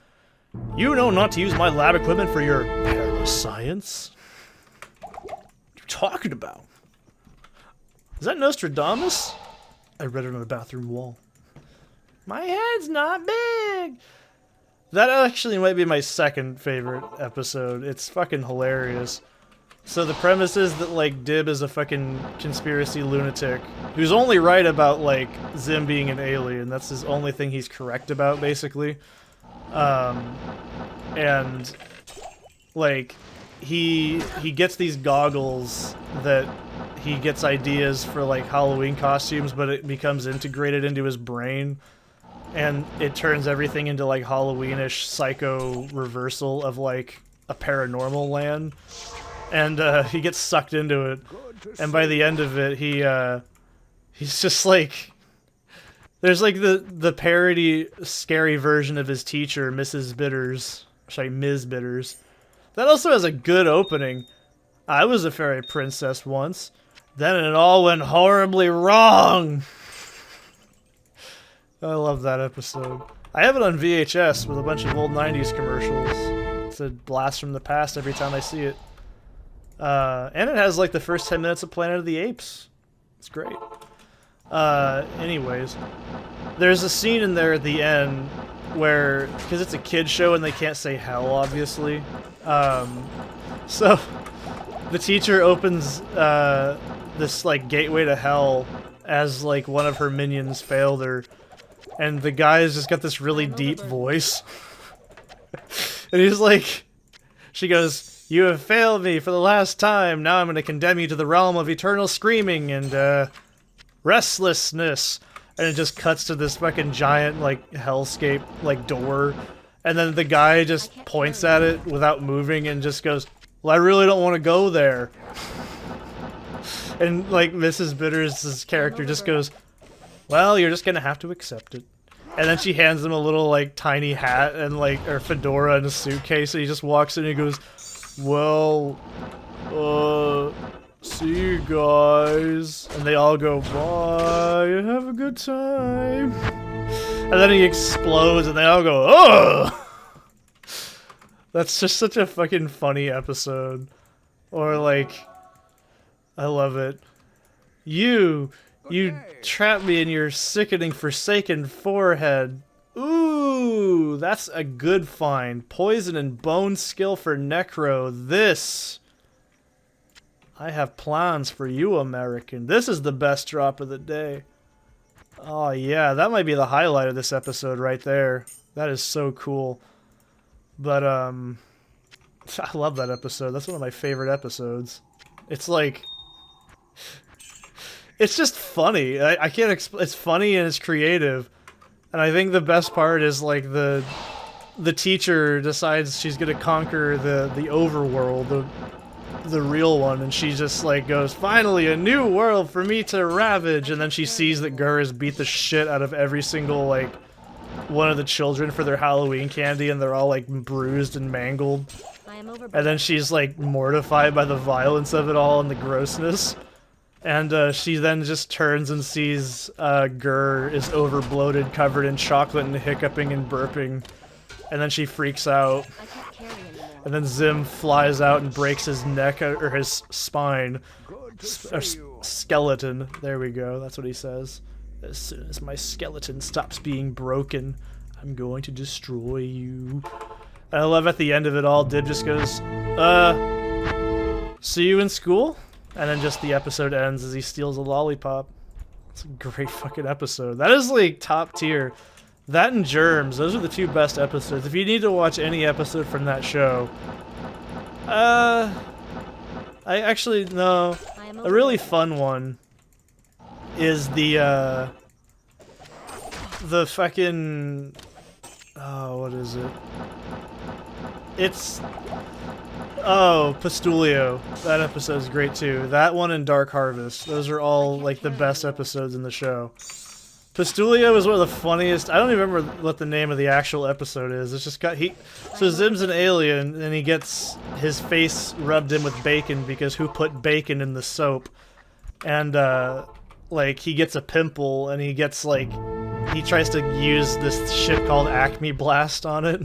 You know not to use my lab equipment for your parascience? What are you talking about? Is that Nostradamus? I read it on the bathroom wall. My head's not big! That actually might be my second favorite episode. It's fucking hilarious. So the premise is that, like, Dib is a fucking conspiracy lunatic who's only right about, like, Zim being an alien. That's his only thing he's correct about, basically. And, like, he gets these goggles that he gets ideas for, like, Halloween costumes, but it becomes integrated into his brain. And it turns everything into, like, Halloweenish psycho reversal of, like, a paranormal land. And he gets sucked into it, and by the end of it, he's just like, there's like the parody scary version of his teacher, Mrs. Bitters, sorry, Ms. Bitters. That also has a good opening. I was a fairy princess once, then it all went horribly wrong. I love that episode. I have it on VHS with a bunch of old 90s commercials. It's a blast from the past every time I see it. And it has like the first 10 minutes of Planet of the Apes. It's great. Anyways, there's a scene in there at the end where, because it's a kid show and they can't say hell, obviously. So the teacher opens this like gateway to hell as like one of her minions failed her, and the guy's just got this really deep voice, and he's like, she goes, You have failed me for the last time. Now I'm going to condemn you to the realm of eternal screaming and, restlessness. And it just cuts to this fucking giant, like, hellscape, like, door. And then the guy just points at it without moving and just goes, well, I really don't want to go there. And, like, Mrs. Bitters' character just goes, well, you're just gonna have to accept it. And then she hands him a little, like, tiny hat and, like, or fedora and a suitcase, and he just walks in and he goes, well, see you guys. And they all go, bye, have a good time. And then he explodes and they all go, oh! That's just such a fucking funny episode. Or, like, I love it. You trapped me in your sickening, forsaken forehead. Ooh, that's a good find. Poison and bone skill for Necro. This. I have plans for you, American. This is the best drop of the day. Oh, yeah, that might be the highlight of this episode right there. That is so cool. But, I love that episode. That's one of my favorite episodes. It's like... It's just funny. I can't explain. It's funny and it's creative. And I think the best part is, like, the teacher decides she's gonna conquer the overworld, the real one, and she just, like, goes, finally, a new world for me to ravage, and then she sees that Gur has beat the shit out of every single, like, one of the children for their Halloween candy, and they're all, like, bruised and mangled. And then she's, like, mortified by the violence of it all and the grossness. And she then just turns and sees Gur is overbloated, covered in chocolate and hiccuping and burping. And then she freaks out. And then Zim flies out and breaks his neck, or his spine. Skeleton. There we go, that's what he says. As soon as my skeleton stops being broken, I'm going to destroy you. And I love at the end of it all, Dib just goes, see you in school? And then just the episode ends as he steals a lollipop. It's a great fucking episode. That is, like, top tier. That and Germs, those are the two best episodes. If you need to watch any episode from that show, I actually, no. A really fun one is the fucking, oh, what is it? It's, oh, Pustulio. That episode's great too. That one and Dark Harvest. Those are all, like, the best episodes in the show. Pustulio is one of the funniest. I don't even remember what the name of the actual episode is. It's just got so Zim's an alien and he gets his face rubbed in with bacon because who put bacon in the soap? And like, he gets a pimple and he gets, like, he tries to use this shit called Acme Blast on it.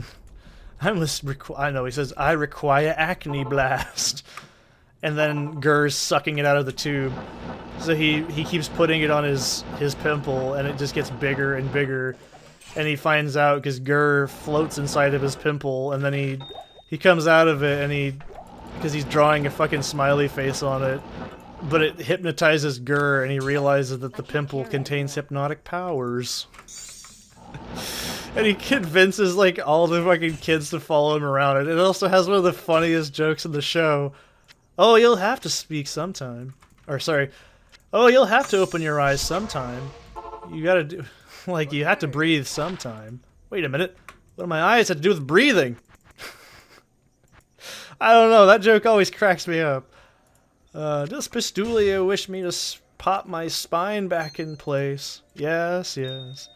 I know, he says, I require Acne Blast. And then Gur's sucking it out of the tube. So he keeps putting it on his pimple, and it just gets bigger and bigger. And he finds out because Gur floats inside of his pimple, and then he comes out of it, and because he's drawing a fucking smiley face on it. But it hypnotizes Gur, and he realizes that the pimple contains hypnotic powers. And he convinces, like, all the fucking kids to follow him around. And it also has one of the funniest jokes in the show. Oh, you'll have to speak sometime. Or, sorry. Oh, you'll have to open your eyes sometime. You gotta do... Like, you have to breathe sometime. Wait a minute. What do my eyes have to do with breathing? I don't know. That joke always cracks me up. Does Pustulio wish me to pop my spine back in place? Yes, yes.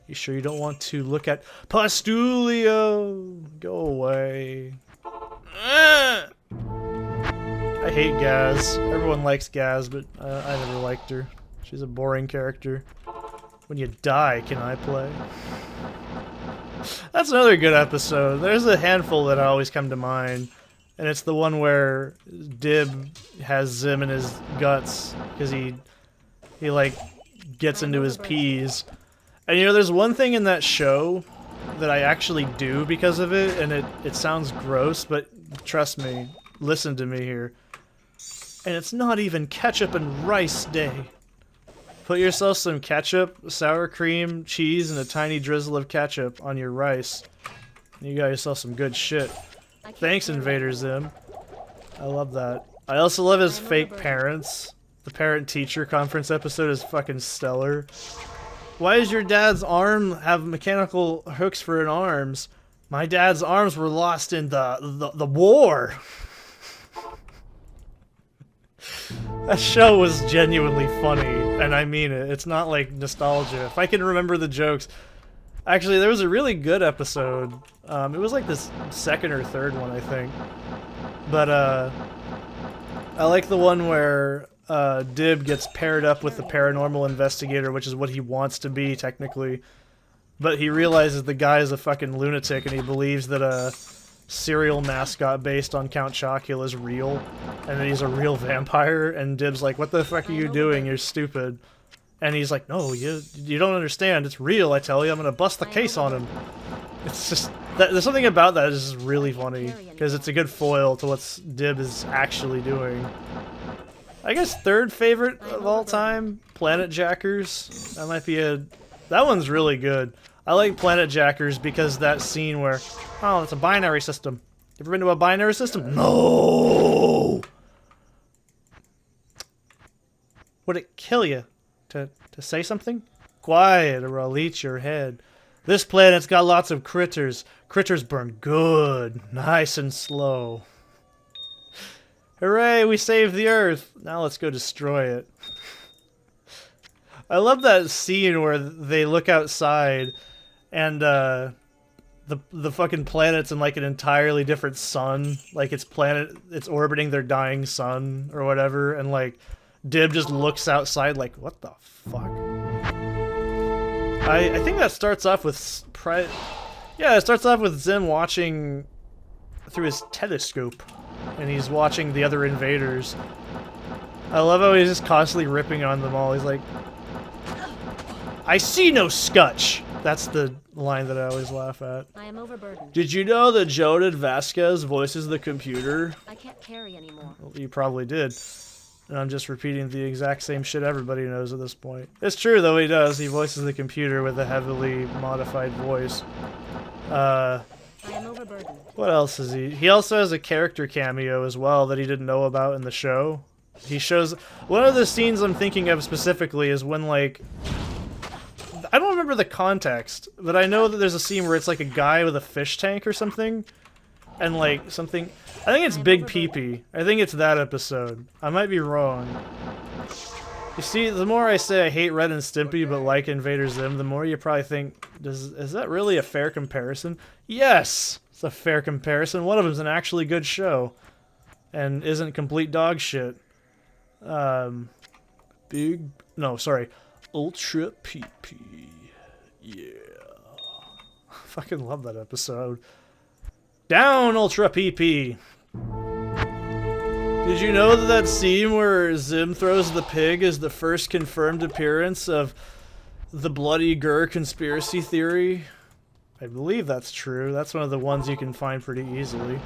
You sure you don't want to look at Pustulio? Go away. I hate Gaz. Everyone likes Gaz, but I never liked her. She's a boring character. When you die, can I play? That's another good episode. There's a handful that always come to mind. And it's the one where Dib has Zim in his guts because he like gets into his peas. And you know, there's one thing in that show that I actually do because of it, and it sounds gross, but trust me, listen to me here. And it's not even ketchup and rice day. Put yourself some ketchup, sour cream, cheese, and a tiny drizzle of ketchup on your rice. And you got yourself some good shit. Thanks, Invader Zim. I love that. I also love his fake parents. The parent-teacher conference episode is fucking stellar. Why does your dad's arm have mechanical hooks for an arms? My dad's arms were lost in the war. That show was genuinely funny, and I mean it. It's not like nostalgia. If I can remember the jokes. Actually, there was a really good episode. It was like this second or third one, I think. But I like the one where Dib gets paired up with the paranormal investigator, which is what he wants to be, technically. But he realizes the guy is a fucking lunatic, and he believes that a cereal mascot based on Count Chocula is real, and that he's a real vampire, and Dib's like, what the fuck are you doing? You're stupid. And he's like, no, you don't understand. It's real, I tell you. I'm gonna bust the case on him. It's just... there's something about that is just really funny, because it's a good foil to what Dib is actually doing. I guess third favorite of all time, Planet Jackers. That might be a... That one's really good. I like Planet Jackers because that scene where, oh, it's a binary system. You ever been to a binary system? No! Would it kill you to say something? Quiet or I'll eat your head. This planet's got lots of critters. Critters burn good, nice and slow. Hooray, we saved the Earth. Now let's go destroy it. I love that scene where they look outside and the fucking planet's in like an entirely different sun. Like it's orbiting their dying sun or whatever, and like Dib just looks outside like, what the fuck? I think that starts off with it starts off with Zim watching through his telescope, and he's watching the other invaders. I love how he's just constantly ripping on them all. He's like, I see no scutch. That's the line that I always laugh at. I am overburdened. Did you know that Joded Vasquez voices the computer? I can't carry anymore. Well, you probably did. And I'm just repeating the exact same shit everybody knows at this point. It's true, though, he does. He voices the computer with a heavily modified voice. I am overburdened. What else is he? He also has a character cameo as well that he didn't know about in the show. He shows... One of the scenes I'm thinking of specifically is when, like... I don't remember the context, but I know that there's a scene where it's like a guy with a fish tank or something. And like something... I think it's Big Pee-Pee. I think it's that episode. I might be wrong. You see, the more I say I hate Ren and Stimpy but like Invader Zim, the more you probably think, is that really a fair comparison? Yes! It's a fair comparison. One of them's an actually good show. And isn't complete dog shit. Ultra Pee-Pee. Yeah. I fucking love that episode. Down, Ultra Pee-Pee! Did you know that scene where Zim throws the pig is the first confirmed appearance of the Bloody Gur conspiracy theory? I believe that's true. That's one of the ones you can find pretty easily.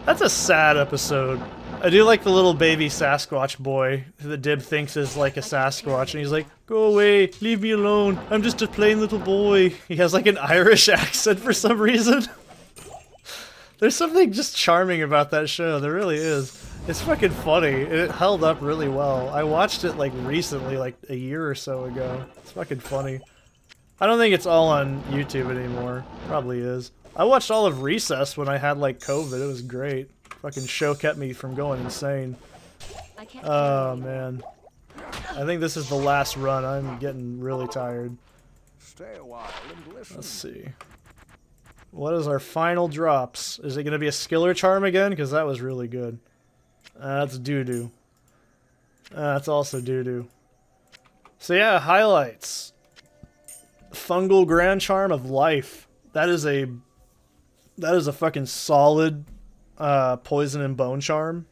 That's a sad episode. I do like the little baby Sasquatch boy that Dib thinks is like a Sasquatch, and he's like, go away, leave me alone, I'm just a plain little boy. He has like an Irish accent for some reason. There's something just charming about that show, there really is. It's fucking funny, and it held up really well. I watched it like recently, like a year or so ago. It's fucking funny. I don't think it's all on YouTube anymore. Probably is. I watched all of Recess when I had like COVID, it was great. Fucking show kept me from going insane. Oh man. I think this is the last run, I'm getting really tired. Stay a while and listen. Let's see. What is our final drops? Is it going to be a Skiller Charm again? Because that was really good. That's doo-doo. That's also doo-doo. So yeah, highlights. Fungal Grand Charm of Life. That is a fucking solid Poison and Bone Charm.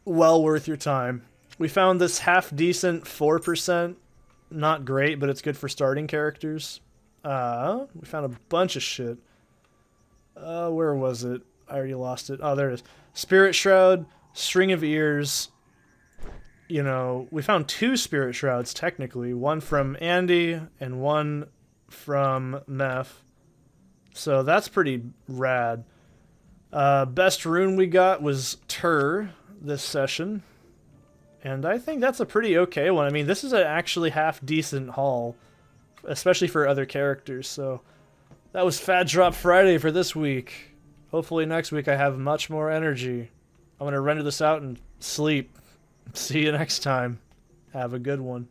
Well worth your time. We found this half-decent 4%. Not great, but it's good for starting characters. We found a bunch of shit. Where was it? I already lost it. Oh, there it is. Spirit Shroud, String of Ears. You know, we found 2 Spirit Shrouds, technically. One from Andy, and one from Meth. So that's pretty rad. Best rune we got was Tur this session. And I think that's a pretty okay one. I mean, this is an actually half decent haul, especially for other characters. So that was Fat Drop Friday for this week. Hopefully next week I have much more energy. I'm going to render this out and sleep. See you next time. Have a good one.